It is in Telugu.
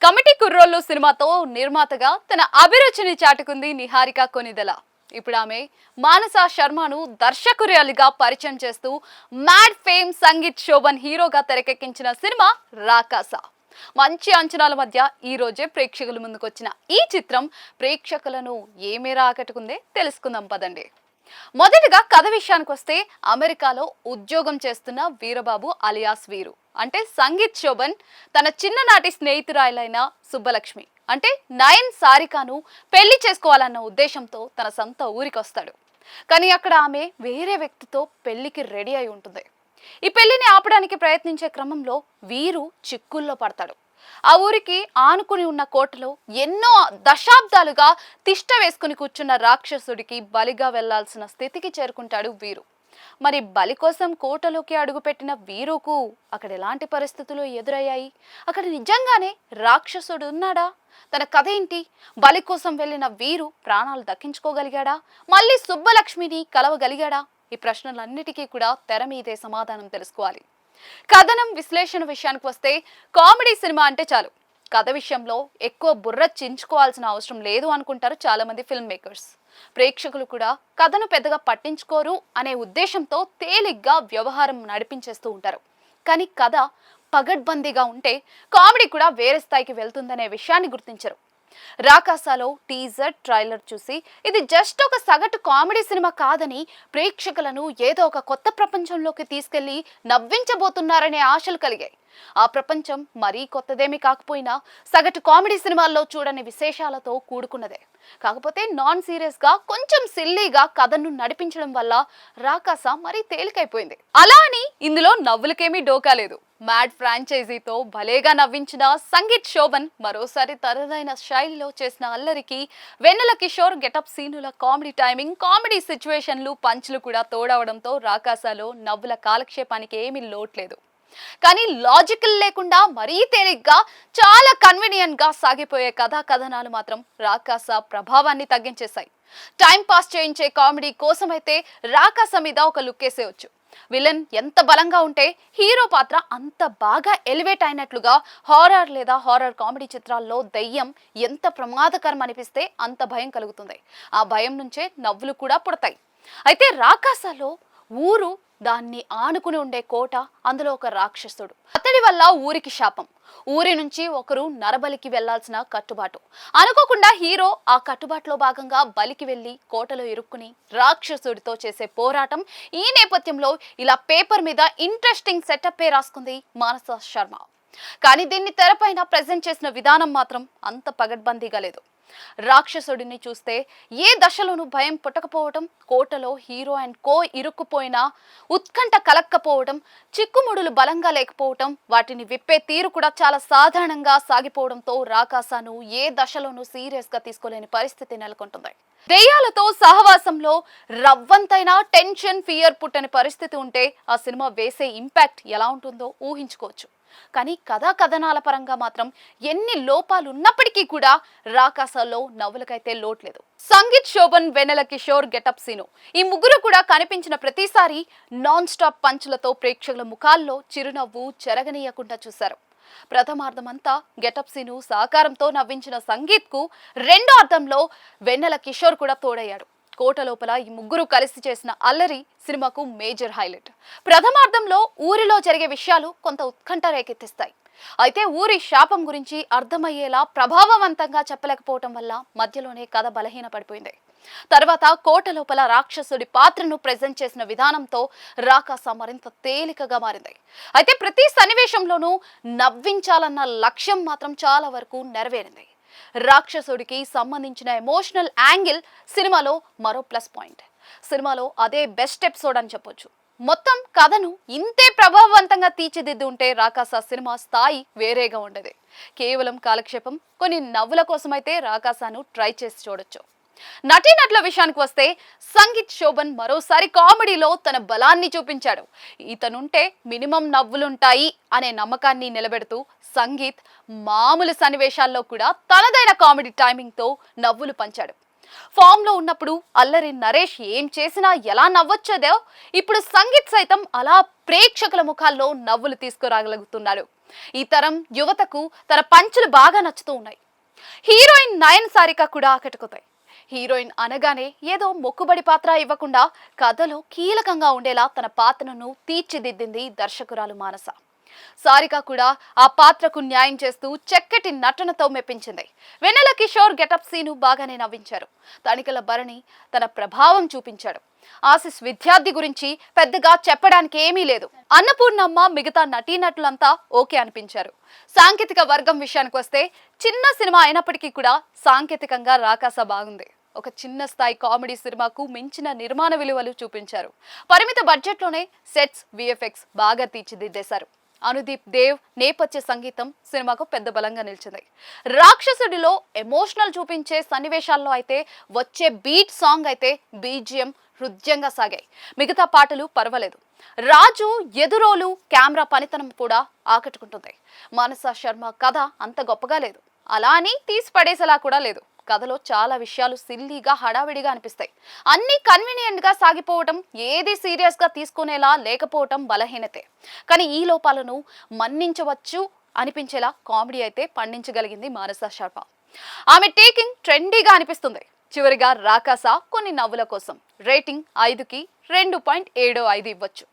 కమిటీ కుర్రోళ్ళు సినిమాతో నిర్మాతగా తన అభిరుచిని చాటుకుంది నిహారిక కొనిదెల. ఇప్పుడు ఆమె మానస శర్మను దర్శకురాలిగా పరిచయం చేస్తూ మ్యాడ్ ఫేమ్ సంగీత్ శోభన్ హీరోగా తెరకెక్కించిన సినిమా రాకాస. మంచి అంచనాల మధ్య ఈ రోజే ప్రేక్షకుల ముందుకొచ్చిన ఈ చిత్రం ప్రేక్షకులను ఏ మేర ఆకట్టుకుందే తెలుసుకుందాం పదండి. మొదటిగా కథ విషయానికి వస్తే, అమెరికాలో ఉద్యోగం చేస్తున్న వీరబాబు అలియాస్ వీరు అంటే సంగీత్ శోభన్ తన చిన్ననాటి స్నేహితురాలైన సుబ్బలక్ష్మి అంటే నయన్ సారికాను పెళ్లి చేసుకోవాలన్న ఉద్దేశంతో తన సొంత ఊరికి వస్తాడు. కానీ అక్కడ ఆమె వేరే వ్యక్తితో పెళ్లికి రెడీ అయి ఉంటుంది. ఈ పెళ్లిని ఆపడానికి ప్రయత్నించే క్రమంలో వీరు చిక్కుల్లో పడతాడు. ఆ ఊరికి ఆనుకుని ఉన్న కోటలో ఎన్నో దశాబ్దాలుగా తిష్ట వేసుకుని కూర్చున్న రాక్షసుడికి బలిగా వెళ్లాల్సిన స్థితికి చేరుకుంటాడు వీరు. మరి బలి కోసం కోటలోకి అడుగుపెట్టిన వీరుకు అక్కడ ఎలాంటి పరిస్థితులు ఎదురయ్యాయి? అక్కడ నిజంగానే రాక్షసుడు ఉన్నాడా? తన కథ ఏంటి? బలి కోసం వెళ్ళిన వీరు ప్రాణాలు దక్కించుకోగలిగాడా? మళ్ళీ సుబ్బలక్ష్మిని కలవగలిగాడా? ఈ ప్రశ్నలన్నిటికీ కూడా తెర మీదే సమాధానం తెలుసుకోవాలి. కథనం విశ్లేషణ విషయానికి వస్తే, కామెడీ సినిమా అంటే చాలు, కథ విషయంలో ఎక్కువ బుర్ర చించుకోవాల్సిన అవసరం లేదు అనుకుంటారు చాలా మంది ఫిల్మ్ మేకర్స్. ప్రేక్షకులు కూడా కథను పెద్దగా పట్టించుకోరు అనే ఉద్దేశంతో తేలిగ్గా వ్యవహారం నడిపించేస్తూ ఉంటారు. కానీ కథ పగడ్బందీగా ఉంటే కామెడీ కూడా వేరే స్థాయికి వెళ్తుందనే విషయాన్ని గుర్తించరు. రాకాసాలో టీజర్ ట్రైలర్ చూసి ఇది జస్ట్ ఒక సగటు కామెడీ సినిమా కాదని, ప్రేక్షకులను ఏదో ఒక కొత్త ప్రపంచంలోకి తీసుకెళ్లి నవ్వించబోతున్నారనే ఆశలు కలిగాయి. ఆ ప్రపంచం మరీ కొత్తదేమీ కాకపోయినా సగటు కామెడీ సినిమాల్లో చూడని విశేషాలతో కూడుకున్నదే. కాకపోతే నాన్ సీరియస్ గా కొంచెం సిల్లీగా కథను నడిపించడం వల్ల రాకాస మరీ తేలికైపోయింది. అలా అని ఇందులో నవ్వులకేమీ డోకా లేదు. మ్యాడ్ ఫ్రాంచైజీతో భలేగా నవ్వించిన సంగీత్ శోభన్ మరోసారి తనదైన శైలిలో చేసిన అల్లరికి వెన్నెల కిషోర్ గెటప్ సీనుల కామెడీ టైమింగ్, కామెడీ సిచ్యువేషన్లు, పంచ్లు కూడా తోడవడంతో రాకాసలో నవ్వుల కాలక్షేపానికి ఏమీ లోట్లేదు. కానీ లాజికల్ లేకుండా మరీ తేలిగ్గా చాలా కన్వీనియంట్ గా సాగిపోయే కథనాలు మాత్రం రాకాస ప్రభావాన్ని తగ్గించేశాయి. టైం పాస్ చేయించే కామెడీ కోసమైతే రాకాస మీద ఒక లుక్కేసేయచ్చు. విలన్ ఎంత బలంగా ఉంటే హీరో పాత్ర అంత బాగా ఎలివేట్ అయినట్లుగా, హారర్ లేదా హారర్ కామెడీ చిత్రాల్లో దెయ్యం ఎంత ప్రమాదకరం అనిపిస్తే అంత భయం కలుగుతుంది. ఆ భయం నుంచే నవ్వులు కూడా పుడతాయి. అయితే రాకాసలో ఊరు, దాన్ని ఆనుకుని ఉండే కోట, అందులో ఒక రాక్షసుడు, అతడి వల్ల ఊరికి శాపం, ఊరి నుంచి ఒకరు నరబలికి వెళ్లాల్సిన కట్టుబాటు. అనుకోకుండా హీరో ఆ కట్టుబాటులో భాగంగా బలికి వెళ్లి కోటలో ఇరుక్కుని రాక్షసుడితో చేసే పోరాటం. ఈ నేపథ్యంలో ఇలా పేపర్ మీద ఇంట్రెస్టింగ్ సెటప్పే రాసుకుంది మానస శర్మ. కానీ దీన్ని తెరపైన ప్రెజెంట్ చేసిన విధానం మాత్రం అంత పగడ్బందీగా లేదు. రాక్షసుడిని చూస్తే ఏ దశలోనూ భయం పుట్టకపోవటం, కోటలో హీరో అండ్ కో ఇరుక్కుపోయినా ఉత్కంఠ కలక్కపోవటం, చిక్కుముడులు బలంగా లేకపోవటం, వాటిని విప్పే తీరు కూడా చాలా సాధారణంగా సాగిపోవడంతో రాకాసాను ఏ దశలోనూ సీరియస్ గా తీసుకోలేని పరిస్థితి నెలకొంటుంది. దెయ్యాలతో సహవాసంలో రవ్వంతైనా టెన్షన్, ఫియర్ పుట్టని పరిస్థితి ఉంటే ఆ సినిమా వేసే ఇంపాక్ట్ ఎలా ఉంటుందో ఊహించుకోవచ్చు. కానీ కథనాల పరంగా మాత్రం ఎన్ని లోపాలు ఉన్నప్పటికీ కూడా రాకాసలో నవ్వులకైతే లోట్లేదు. సంగీత్ శోభన్, వెన్నెల కిషోర్ గెటప్ సీను, ఈ ముగ్గురు కూడా కనిపించిన ప్రతిసారి నాన్ స్టాప్ పంచులతో ప్రేక్షకుల ముఖాల్లో చిరునవ్వు చెరగనీయకుండా చూశారు. ప్రథమార్థమంతా గెటప్ సీను సహకారంతో నవ్వించిన సంగీత్ కు రెండో అర్థంలో వెన్నెల కిషోర్ కూడా తోడయ్యాడు. కోట లోపల ఈ ముగ్గురు కలిసి చేసిన అల్లరి సినిమాకు మేజర్ హైలైట్. ప్రథమార్థంలో ఊరిలో జరిగే విషయాలు కొంత ఉత్కంఠ రేకెత్తిస్తాయి. అయితే ఊరి శాపం గురించి అర్థమయ్యేలా ప్రభావవంతంగా చెప్పలేకపోవటం వల్ల మధ్యలోనే కథ బలహీన పడిపోయింది. తర్వాత కోట లోపల రాక్షసుడి పాత్రను ప్రెజెంట్ చేసిన విధానంతో రాకాస మరింత తేలికగా మారింది. అయితే ప్రతి సన్నివేశంలోనూ నవ్వించాలన్న లక్ష్యం మాత్రం చాలా వరకు నెరవేరింది. రాక్షసుడికి సంబంధించిన ఎమోషనల్ యాంగిల్ సినిమాలో మరో ప్లస్ పాయింట్. సినిమాలో అదే బెస్ట్ ఎపిసోడ్ అని చెప్పొచ్చు. మొత్తం కథను ఇంతే ప్రభావవంతంగా తీర్చిదిద్ది ఉంటే రాకాస సినిమా స్థాయి వేరేగా ఉండేది. కేవలం కాలక్షేపం, కొన్ని నవ్వుల కోసమైతే రాకాసాను ట్రై చేసి చూడొచ్చు. నటీనటుల విషయానికి వస్తే, సంగీత్ శోభన్ మరోసారి కామెడీలో తన బలాన్ని చూపించాడు. ఇతనుంటే మినిమం నవ్వులుంటాయి అనే నమ్మకాన్ని నిలబెడుతూ సంగీత్ మామూలు సన్నివేశాల్లో కూడా తనదైన కామెడీ టైమింగ్తో నవ్వులు పంచాడు. ఫామ్ లో ఉన్నప్పుడు అల్లరి నరేష్ ఏం చేసినా ఎలా నవ్వొచ్చేదో, ఇప్పుడు సంగీత్ సైతం అలా ప్రేక్షకుల ముఖాల్లో నవ్వులు తీసుకురాగలుగుతున్నాడు. ఈ తరం యువతకు తన పంచులు బాగా నచ్చుతూ ఉన్నాయి. హీరోయిన్ నయన్ సారిక కూడా ఆకట్టుకుతాయి. హీరోయిన్ అనగానే ఏదో మొక్కుబడి పాత్ర ఇవ్వకుండా కథలో కీలకంగా ఉండేలా తన పాత్రను తీర్చిదిద్దింది దర్శకురాలు మానస. సారిక కూడా ఆ పాత్రకు న్యాయం చేస్తూ చక్కటి నటనతో మెప్పించింది. వెన్నెల కిషోర్ గెటప్ సీను బాగానే నవ్వించారు. తనికల భరణి తన ప్రభావం చూపించాడు. ఆశిష్ విద్యార్థి గురించి పెద్దగా చెప్పడానికి ఏమీ లేదు. అన్నపూర్ణమ్మ మిగతా నటీనటులంతా ఓకే అనిపించారు. సాంకేతిక వర్గం విషయానికి వస్తే చిన్న సినిమా అయినప్పటికీ కూడా సాంకేతికంగా రాకాస బాగుంది. ఒక చిన్న స్థాయి కామెడీ సినిమాకు మించిన నిర్మాణ విలువలు చూపించారు. పరిమిత బడ్జెట్లోనే సెట్స్, విఎఫ్ఎక్స్ బాగా తీర్చిదిద్దేశారు. అనుదీప్ దేవ్ నేపథ్య సంగీతం సినిమాకు పెద్ద బలంగా నిలిచింది. రాక్షసుడిలో ఎమోషనల్ చూపించే సన్నివేశాల్లో అయితే వచ్చే బీట్ సాంగ్ అయితే బీజిఎం హృద్యంగా సాగాయి. మిగతా పాటలు పర్వాలేదు. రాజు ఎదురోలు కెమెరా పనితనం కూడా ఆకట్టుకుంటుంది. మానస శర్మ కథ అంత గొప్పగా లేదు, అలా అని తీసి పడేసేలా కూడా లేదు. కథలో చాలా విషయాలు సిల్లీగా హడావిడిగా అనిపిస్తాయి. అన్ని కన్వీనియంట్ గా సాగిపోవటం, ఏది సీరియస్ గా తీసుకునేలా లేకపోవటం బలహీనతే. కానీ ఈ లోపాలను మన్నించవచ్చు అనిపించేలా కామెడీ అయితే పండించగలిగింది మానస శర్మ. ఆమె టేకింగ్ ట్రెండీగా అనిపిస్తుంది. చివరిగా రాకాస కొన్ని నవ్వుల కోసం రేటింగ్ 5కి 2.75 ఇవ్వచ్చు.